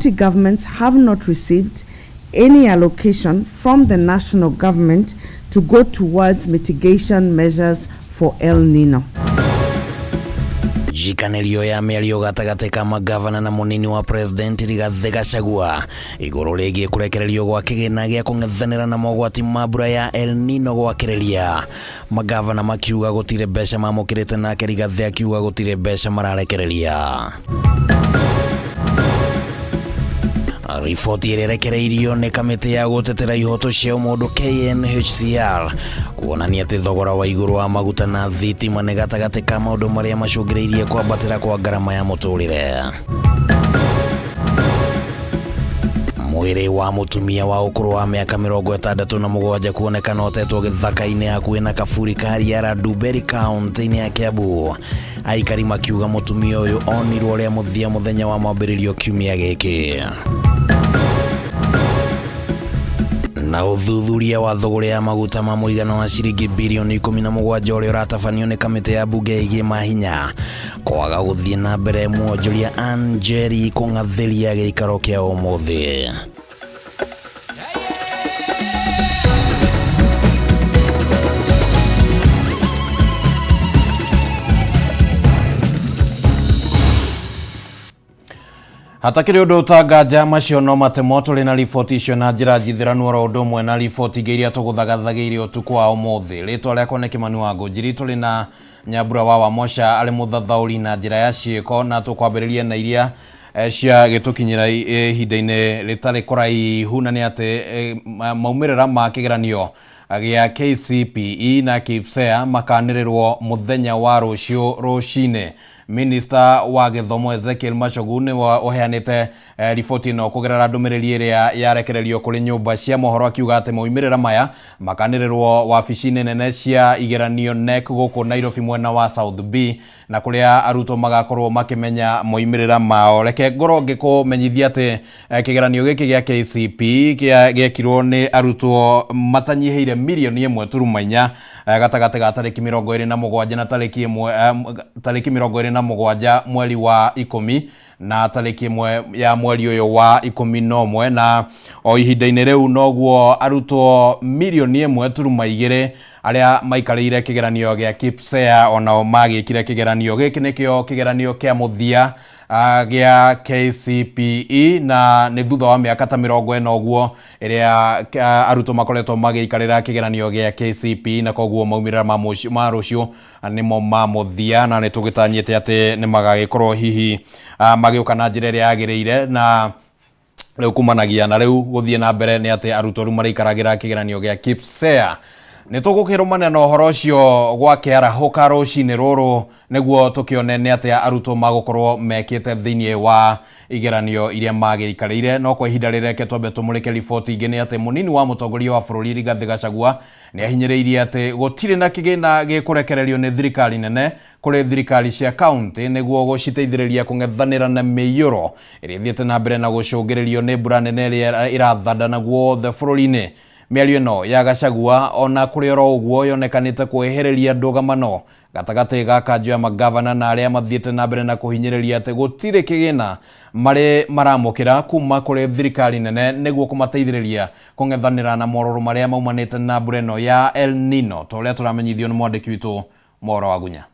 county governments have not received any allocation from the national government to go towards mitigation measures for El Nino. Jikanelio ya mĩario gatagatĩ ka magavana na munini wa president Rigathi Gachagua igũrũ rĩgiĩ kũrekererio gwa kĩgĩna gĩa kũng'ethanĩra na mogwati ma mbura ya El Nino gwakĩrĩria. Magavana makiuga gũtirĩ mbeca mamũkĩrĩte nake Rigathi akiuga gũtirĩ mbeca mararekereria. Riboti ĩrekereirio nĩ kamĩtĩ ya gũtetera ihoto cia mũndũ KNHCR kuonania atĩ thogora wa igũrũ wa maguta na thitima nĩ gatagatĩ ka maũndũ marĩa macũngĩrĩirie kwambatĩra kwa ngarama ya mũtũrĩre. Mwĩrĩ wa mũtumia wa ũkũrũ wa mĩaka 67 kuonekana ũtetwo gĩthaka-inĩ hakuhĩ na kaburi ka Riara Duberi kaunti-inĩ ya Kiambu. Aikari makiuga mũtumia ũyũ onirwo rĩa mũthia mũthenya wa mwambĩrĩrio kiumia gĩkĩ. Na uthuthuria wa thogora ya maguta ma mũigana wa ciringi bilioni 17 ũrĩa ũratabanio nĩ kamĩtĩ ya bunge ĩgiĩ mahinya kwaga gũthiĩ na mbere mwonjoria Angeli kũng'athĩria gĩikaro kĩa ũmũthĩ. Hatakĩrĩ ũndũ ũtangaja macio no matemo tũrĩ na riboti icio na njĩra njithĩranu oro ũndũ ũmwe na riboti ingĩ iria tũgũthagathagiire ũtukũ wa ũmũthĩ. Rĩtwa rĩakwa nĩ Kimani wa Ngũnjiri, tũrĩ na Nyambura wa Wamosha arĩ mũthathaũri na njĩra ya ciĩko, na tũkwambĩrĩria na iria cia gĩtũkinyĩra ihinda-inĩ rĩtarĩ kũraihu, na nĩ atĩ maumĩrĩra ma kĩgeranio gĩa KCPE na KPSEA makanĩrĩrwo mũthenya wa rũciũ rũcinĩ. Minister wa Gĩthomo Ezekiel Machogu nĩ ũheanĩte riboti ĩno kũgerera ndũmĩrĩri ĩrĩa yarekererio kũrĩ nyũmba cia mohoro, akiuga atĩ moimĩrĩra maya makanĩrĩrwo wabici-inĩ nene cia igeranio NEC gũkũ Nairobi mwena wa South B, na kũrĩa arutwo magakorwo makĩmenya moimĩrĩra mao. Reke ngorwo ngĩkũmenyithia atĩ kĩgeranio gĩkĩ gĩa KCPE gĩekirwo nĩ arutwo matanyihĩire milioni 1.4 gatagatĩ ga tarĩki 27 na tarĩki 27 mweri wa 10 na tarĩki 1 ya mweri ũyũ wa 11, na o ihinda-inĩ rĩu noguo arutwo milioni 1.2 arĩa maikarĩire kĩgeranio gĩa KPSEA onao magĩkire kĩgeranio gĩkĩ. Nĩkĩo kĩgeranio kĩa mũthia gĩa KCPE, na nĩ thutha wa mĩaka ta 40 ũguo ĩrĩa arutwo makoretwo magĩikarĩra kĩgeranio gĩa KCPE, na koguo maumĩrĩra ma rũciũ nĩmo ma mũthia, na nĩ tũgĩtanyĩte atĩ nĩ magagĩkorwo hihi magĩũka na njĩra ĩrĩa yagĩrĩire. Na rĩu kumanagia na rĩu gũthiĩ na mbere nĩ atĩ arutwo rĩu marĩikaragĩra kĩgeranio gĩa KPSEA. Nĩ tũgũkĩrũmania na ũhoro ũcio gwakĩarahũka rũcinĩ rũrũ nĩguo tũkĩone nĩ atĩ arutwo magũkorwo mekĩte thĩinĩ wa igeranio iria magĩikarĩire. No kwa ihinda rĩreke twambe tũmũrĩke riboti ingĩ. Nĩ atĩ mũnini wa mũtongoria wa bũrũri Rigathi Gachagua nĩ ahinyĩrĩirie atĩ gũtirĩ na kĩgĩna gĩkũrekererio nĩ thirikari nene kũrĩ thirikari cia kaunti nĩguo gũciteithĩrĩria kũng'ethanĩra na mĩiyũro ĩrĩa ĩthiĩte na mbere na gũcũngĩrĩrio nĩ mbura nene ĩrĩa ĩrathandana guothe bũrũri-inĩ. Mĩario ĩno ya Gachagua ona kũrĩ oro ũguo yonekanĩte kwĩhereria ndũgamano gatagatĩ ga kanjũ ya magavana na arĩa mathiĩte na mbere na kũhinyĩrĩria atĩ gũtirĩ kĩgĩna marĩ maramũkĩra kuma kũrĩ thirikari nene nĩguo kũmateithĩrĩria kũng'ethanĩra na morũrũ marĩa maumanĩte na mbura ĩno ya El Nino, ta ũrĩa tũramenyithio nĩ mwandĩki witũ Mohoro wa Gunya.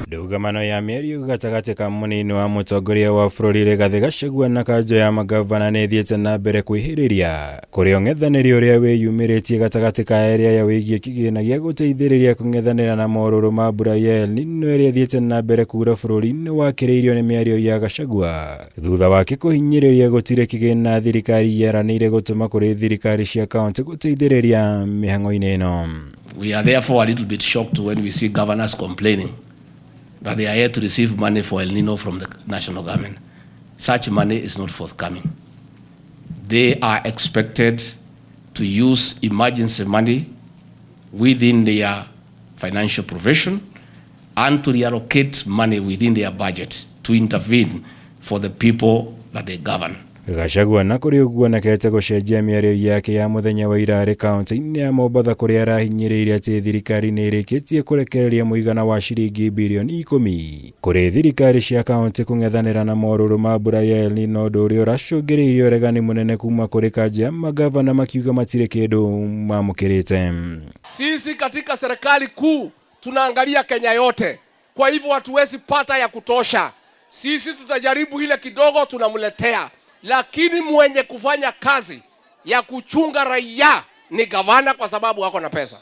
Ndũgamano ya mĩario gatagatĩ ka mũnini wa mũtongoria wa bũrũri Rigathi Gachagua na kanjũ ya magavana nĩ ĩthiĩte na mbere kwĩhĩrĩria kũrĩ ũng'ethanĩri ũrĩa wĩyumĩrĩtie gatagatĩ ka erĩa ya wĩgiĩ kĩgĩna gĩa gũteithĩrĩria kũng'ethanĩra na morũrũ ma mbura ya El Nino ĩrĩa ĩthiĩte na mbere kuura bũrũri-inĩ wakĩrĩirio nĩ mĩario ya Gachagua. Thutha wake kũhinyĩrĩria gũtirĩ kĩgĩna thirikari yeranĩire gũtũma kũrĩ thirikari cia kaunti gũteithĩrĩria mĩhang'o-inĩ ĩno. We are therefore a little bit shocked when we see governors complaining that they are yet to receive money for El Nino from the national government. Such money is not forthcoming. They are expected to use emergency money within their financial provision and to reallocate money within their budget to intervene for the people that they govern. Gachagua na kuri uguo nakete gucenjia mĩario yake ya muthenya wa ira kaunti-inĩ ya Mombatha kuria arahinyĩrĩirie atĩ thirikari nĩ ĩrĩkĩtie kũrekereria mũigana wa ciringi bilioni 10 kuri thirikari cia kaunti kũng'ethanĩra na morũrũ ma mbura ya El Nino, ũndũ ũrĩa ũracũngĩrĩirie ũregani mũnene kuma kuri kanjũ ya magavana makiuga matirĩ kĩndũ mamũkĩrĩte. Sisi katika serikali kuu tunaangalia Kenya yote, kwa hivyo hatuwezi pata ya kutosha. Sisi tutajaribu ile kidogo tunamletea, lakini mwenye kufanya kazi ya kuchunga raia ni gavana, kwa sababu wako na pesa.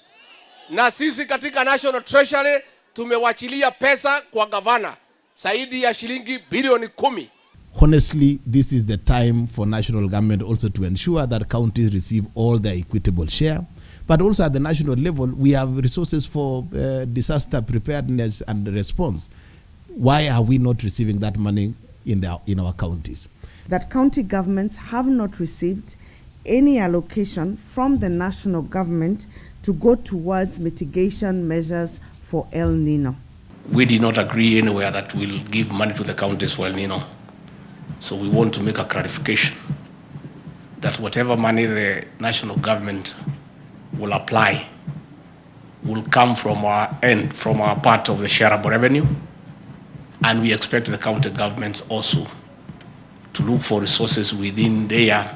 Na sisi katika National Treasury tumewachilia pesa kwa gavana zaidi ya shilingi bilioni 10. Honestly, this is the time for national government also to ensure that counties receive all their equitable share. But also at the national level, we have resources for disaster preparedness and response. Why are we not receiving that money in our counties? That county governments have not received any allocation from the national government to go towards mitigation measures for El Nino. We did not agree anywhere that we'll give money to the counties for El Nino. So we want to make a clarification that whatever money the national government will apply will come from our end, from our part of the shareable revenue, and we expect the county governments also to look for resources within their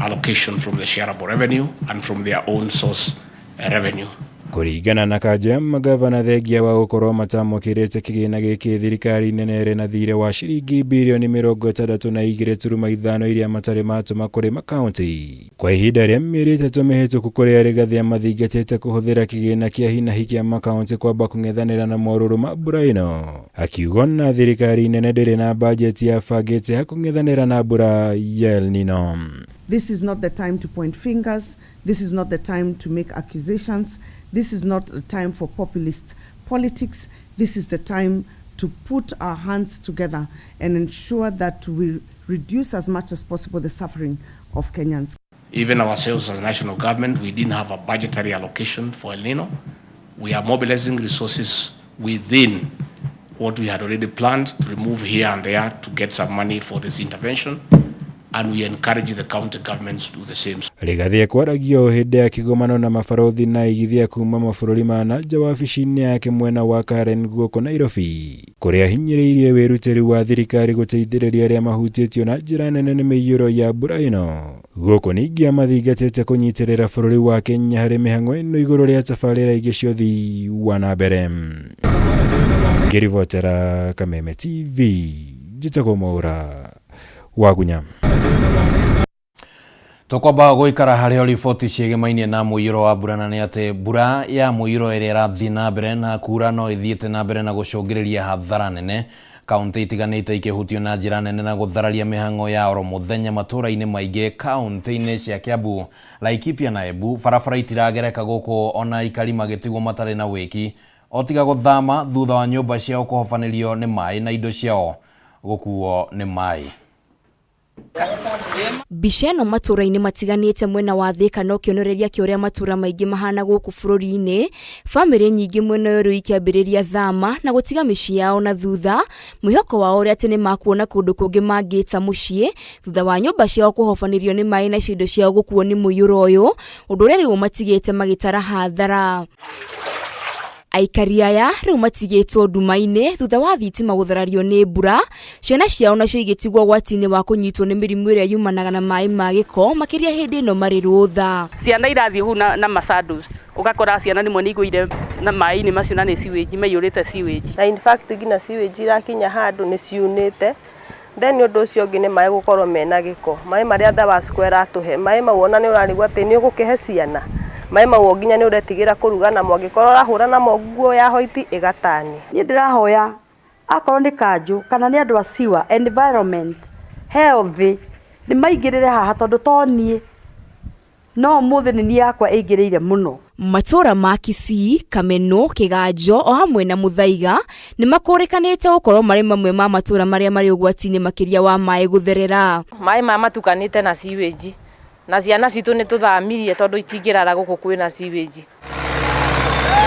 allocation from the shareable revenue and from their own source revenue. Kuringana na kanjũ ya magavana thengia wa gũkorwo matamũkĩrĩte kĩgĩna gĩkĩ, thirikari nene ĩrĩ na thirĩ wa ciringi bilioni 62.5 iria matarĩ matũma kũrĩ makaunti kwa ihinda rĩa mĩeri 3 mĩhĩtũku, kũrĩa Rigathi mathingatĩte kũhũthĩra kĩgĩna kĩa hinahi kĩa makaunti kwamba kũng'ethanĩra na morũrũ ma mbura ĩno, akiuga na thirikari nene ndĩrĩ na bajeti ya bangĩte ya kũng'ethanĩra na mbura ya El Nino. This is not the time to point fingers. This is not the time to make accusations. This is not the time for populist politics. This is the time to put our hands together and ensure that we reduce as much as possible the suffering of Kenyans. Even ourselves as national government, we didn't have a budgetary allocation for El Nino. We are mobilizing resources within what we had already planned to remove here and there to get some money for this intervention. And we encourage the county governments to do the same. Rigathi kwaragio hĩndĩ ya kĩgomano na mabarothi na igithia kuma mabũrũri ma nanja wa wabici-inĩ yake mwena wa Karen guoko Nairobi, kũrĩa hinyĩrĩirie wĩrutĩri wa thirikari gũteithĩrĩria arĩa mahutĩtio na njĩra nene nĩ mĩiyũro ya mbura ĩno. Guoko ningĩ mathingatĩte kũnyitĩrĩra bũrũri wa Kenya harĩ mĩhang'o ĩno igũrũ rĩa tabarĩra ingĩ cia ũthii wa na mbere. Ngĩribotera Kameme TV, njĩtagwo Mohoro wagunya. Tukwamba guikara harĩa riboti ciĩgĩmainie na mũiyũro wa mbura, na nĩ atĩ mbura ya mũiyũro ĩrĩa ĩrathiĩ na mbere na kura no ĩthiĩte na mbere na gũcũngĩrĩria hathara nene kaunti itiganĩte ikĩhutio na njĩra nene na gũthararia mĩhang'o ya oro mũthenya matũũra-inĩ maingĩ kaunti-inĩ cia Kiambu, Laikipia na Embu. Barabara itiragereka gũkũ, ona ikari magĩtigwo matarĩ na wĩki o tiga gũthama thutha wa nyũmba ciao kũhobanĩrio nĩ maĩ na indo ciao gũkuo nĩ maĩ. Mbica ĩno matũũra-inĩ matiganĩte mwena wa Thika no kĩonereria kĩa ũrĩa matũũra maingĩ mahana gũkũ bũrũri-inĩ. Bamĩrĩ nyingĩ mwena ũyũ rĩu ikĩambĩrĩria thama na gũtiga mĩciĩ yao na thutha, mwĩhoko wao ũrĩa atĩ nĩ makuona kũndũ kũngĩ mangĩĩta mũciĩ thutha wa nyũmba ciao kũhobanĩrio nĩ maĩ na indo ciao gũkuo nĩ mũiyũro ũyũ, ũndũ ũrĩa rĩu matigĩte magĩtara hathara. Aikari aya rĩu matigĩtwo nduma-inĩ thutha wa thitima gũtharario nĩ mbura, ciana ciao nacio igĩtigwo gwati-inĩ wa kũnyitwo nĩ mĩrimũ ĩrĩa yumanaga na maĩ ma gĩko, makĩria hĩndĩ ĩno marĩ rũtha. Ciana irathiĩ hau na masandus, ũgakora ciana nĩmwe nĩ igũire na maĩ-inĩ macio na nĩ sewage, maiyũrĩte sewage. Na in fact nginya sewage irakinya handũ nĩ ciunĩte. Then ũndũ ũcio ũngĩ nĩ maĩ gũkorwo mena gĩko, maĩ marĩa Dawa Square atũhe, maĩ mau ona nĩ ũrarigwo atĩ nĩ ũgũkĩhe ciana. Maĩ mau nginya nĩ ũretigĩra kũruga na mwangĩkorwo ũrahũra na nguo ya hoiti ĩgatani. Niĩ ndĩrahoya akorwo nĩ kanjũ kana nĩ andũ a siwa environment health nĩ maingĩrĩre haha tondũ toniĩ no mũthĩ nĩ niĩ yakwa ĩingĩrĩire mũno. Matũũra ma Kisii, Kameno, Kĩganjo o hamwe na Muthaiga nĩ makũrĩkanĩte gũkorwo marĩ mamwe ma matũũra marĩa marĩ ũgwati-inĩ makĩria wa maĩ gũtherera. Maĩ matukanĩte na sewage. Na ciana citũ nĩ tũthamirie tondũ itingĩrara gũkũ kwĩna sewage.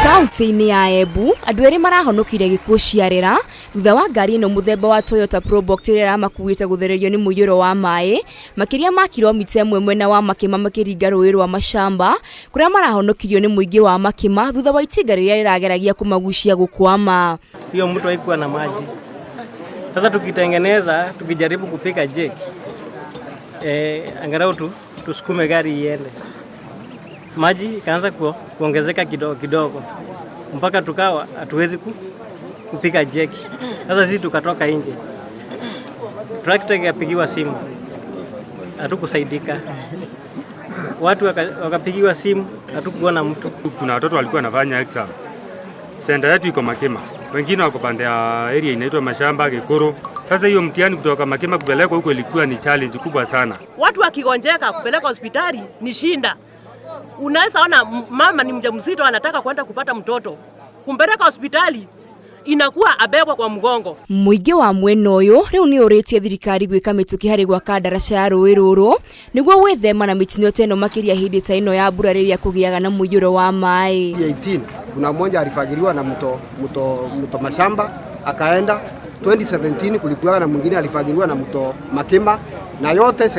Kaunti-inĩ ya Embu, andũ erĩ marahonokire gĩkuũ ciarĩra thutha wa ngari ĩno mũthemba wa Toyota Probox ĩrĩa ĩramakuĩte gũthererio nĩ mũiyũro wa maĩ makĩria ma kilomita 1 mwena wa Makĩma makĩringa rũĩ rwa Mashamba, kũrĩa marahonokirio nĩ mũingĩ wa Makĩma thutha wa itinga rĩrĩa rĩrageragia kũmagucia gũkwama. Hiyo mtu haikuwa na maji. Sasa tukitengeneza, tukijaribu kupika jeki, angalau tusukume gari iende. Maji ikaanza kuongezeka kidogo mpaka tukawa hatuwezi kupika jeki. Sasa sisi tukatoka nje, trakta ikapigiwa simu, hatukusaidika. Watu wakapigiwa simu, hatukuona mtu. Kuna watoto walikuwa wanafanya exam, senda yetu iko Makema, wengine wako pande ya area inaitwa Mashamba Gikuru. Sasa hiyo mtihani kutoka Makema kupelekwa huko ilikuwa ni challenge kubwa sana. Watu wakigonjeka kupeleka hospitali ni shinda. Unaweza ona mama ni mjamzito anataka kwenda kupata mtoto, kumpeleka hospitali inakuwa abebwa kwa mgongo. Mũingĩ wa mwena ũyũ rĩu nĩ ũrĩtie thirikari gwĩka mĩtũkĩ harĩ gwaka ndaraca ya rũĩ rũrũ nĩguo gwĩthema na mĩtino ta ĩno makĩria hĩndĩ ta ĩno ya mbura rĩrĩa kũgĩaga na mũiyũro wa maĩ. 18 kuna mmoja alifagiliwa na mto Mashamba akaenda. 2017 kulikuwa na mwingine alifagiliwa na mto Makema, na yote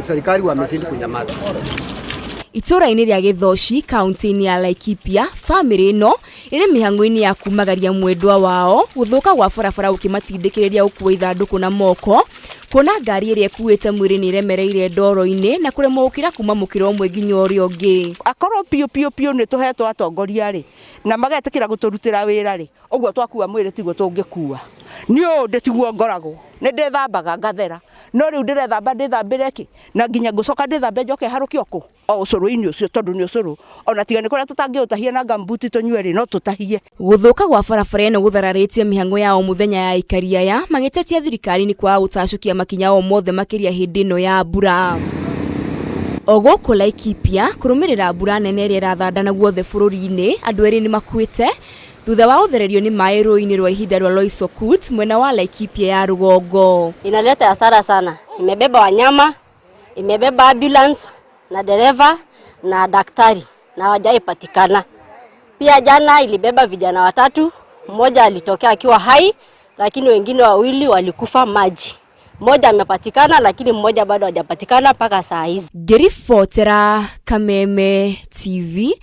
serikali wameshindwa kunyamaza. Itũra-inĩ rĩa Gĩthoci, kaunti-inĩ ya Laikipia, famĩlĩ ĩno ĩrĩ mĩhang'o-inĩ ya kumagaria mwendwa wao gũthũka gwa barabara gũkĩmatindĩkĩrĩria gũkua ithandũkũ na moko, kuona ngari ĩrĩa ĩkuĩte mwĩrĩ nĩ ĩremereire ndoro-inĩ na kũremwo gũkĩra kuma mũkĩra ũmwe nginya ũrĩa ũngĩ. Akorwo piũ nĩ tũhetwo atongoria rĩ na magetĩkĩra gũtũrutĩra wĩra rĩ, ũguo twakua mwĩrĩ tiguo tũngĩkua. Niũ ndĩtiguo ngoragwo, nĩ ndĩthambaga ngathera, no rĩu ndĩrethamba ndĩthambĩre kĩ na nginya ngũcoka ndĩthambe njoke harũkio kũ o ũcũrũ-inĩ ũcio, tondũ nĩ ũcũrũ ona tiga nĩ kũrĩa tũtangĩũtahia na gambuti tũnyue rĩ no tũtahie. Gũthũka gwa barabara ĩno gũthararĩtie mĩhang'o ya o mũthenya ya aikari aya magĩtetia thirikari nĩ kwaga gũtacũkia makinya o mothe makĩria hĩndĩ ĩno ya mbura. O gũkũ Laikipia, kũrũmĩrĩra mbura nene ĩrĩa ĩrathandana guothe bũrũri-inĩ, andũ erĩ nĩ makuĩte thutha wa gũthererio nĩ maĩ rũĩ-inĩ rwa ihinda rwa Loisokut mwena wa Laikipia ya rũgongo. Inaleta hasara sana. Imebeba wanyama, imebeba ambulance na dereva na daktari na hawajaipatikana. Pia jana ilibeba vijana watatu, mmoja alitokea akiwa hai lakini wengine wawili walikufa maji. Mmoja amepatikana lakini mmoja bado hajapatikana mpaka saa hizi. Ngĩribotera Kameme TV,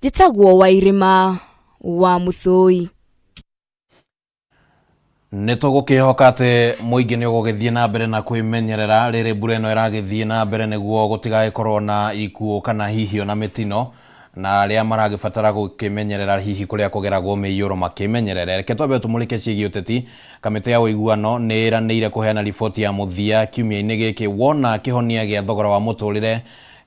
njĩtagwo Wairima wa Muthoi. Nĩtũgũkĩhoka atĩ mũingĩ nĩ ũgũgĩthiĩ na mbere na kwĩmenyerera rĩrĩ mbura ĩno ĩragĩthiĩ na mbere nĩguo gũtigagĩkorwo na ikuũ kana hihi ona mĩtino, na arĩa maragĩbatara gũkĩmenyerera hihi kũrĩa kũgeragwo mĩiyũro makĩmenyerere. Reke twambe tũmũrĩke ciĩgiĩ ũteti. Kamĩtĩ ya ũiguano nĩ ĩranĩire kũheana riboti ya mũthia kiumia-inĩ gĩkĩ wona kĩhonia gĩa thogora wa mũtũrĩre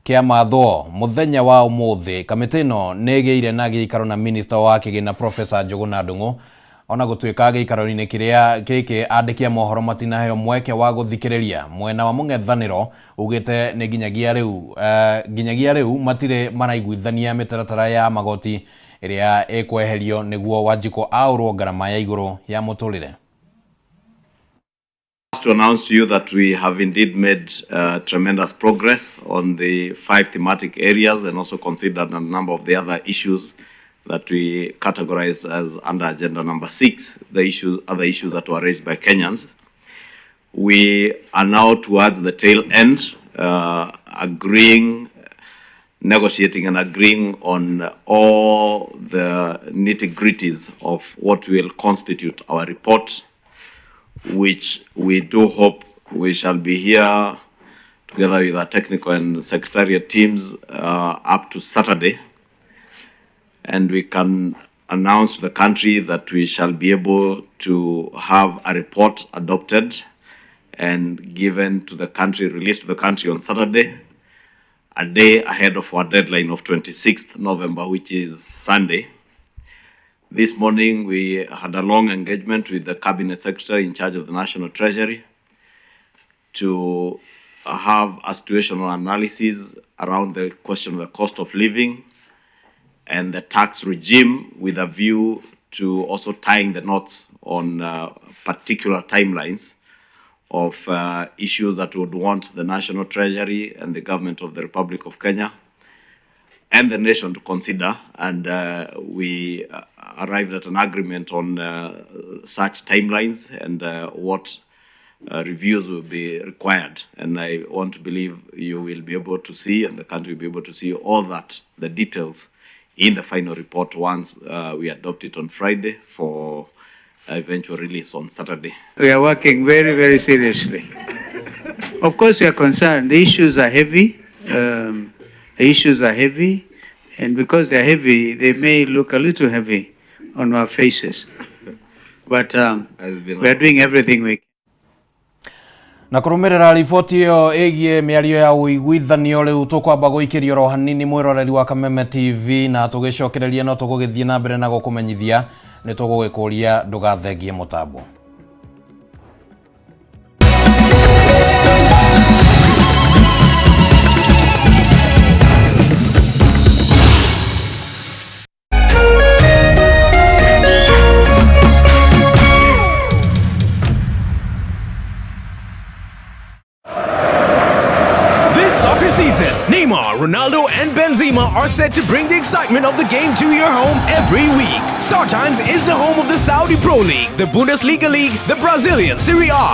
kĩa matho mũthenya wa ũmũthĩ. Kamĩtĩ ĩno nĩ ĩgĩire na gĩikaro na minista wa kĩgĩna Profesa Njũgũna Ndung'u, ona gũtuĩka gĩikaro-inĩ kĩrĩa gĩkĩ andĩki a mohoro matinaheo mweke wa gũthikĩrĩria mwena wa mũng'ethanĩro ugĩte nĩ nginyagia rĩu matirĩ maraiguithania mĩtaratara ya magoti ĩrĩa ĩkweherio nĩguo Wanjikũ aũrwo ngarama ya igũrũ ya mũtũrĩre. To announce to you that we have indeed made tremendous progress on the 5 thematic areas and also considered a number of the other issues that we categorize as under agenda number 6, other issues that were raised by Kenyans. We are now towards the tail end, negotiating and agreeing on all the nitty-gritties of what will constitute our report, which we do hope we shall be here together with our technical and secretariat teams up to Saturday. And we can announce to the country that we shall be able to have a report adopted and given to the country, released to the country on Saturday, a day ahead of our deadline of 26th November, which is Sunday. This morning, we had a long engagement with the Cabinet Secretary in charge of the National Treasury to have a situational analysis around the question of the cost of living and the tax regime, with a view to also tying the knots on particular timelines of issues that would want the National Treasury and the government of the Republic of Kenya and the nation to consider, and we arrived at an agreement on such timelines and what reviews will be required. And I want to believe you will be able to see, and the country will be able to see all that, the details in the final report once we adopt it on Friday for eventual release on Saturday. We are working very, very seriously. Of course, we are concerned. The issues are heavy. And because they are heavy, they may look a little heavy on our faces. But we are doing everything we can. Na kurumirira riboti iyo igie miario ya uiguithanio riu tukwamba guikiria ro hanini mwiroreri wa Kameme TV na tugicokereria no tugugithie na mbere na gukumenyithia ni tugugikuria ndugathengie mutambo. Season, Neymar, Ronaldo, and Benzema are set to bring the excitement of the game to your home every week. StarTimes is the home of the Saudi Pro League, the Bundesliga League, the Brazilian Serie A,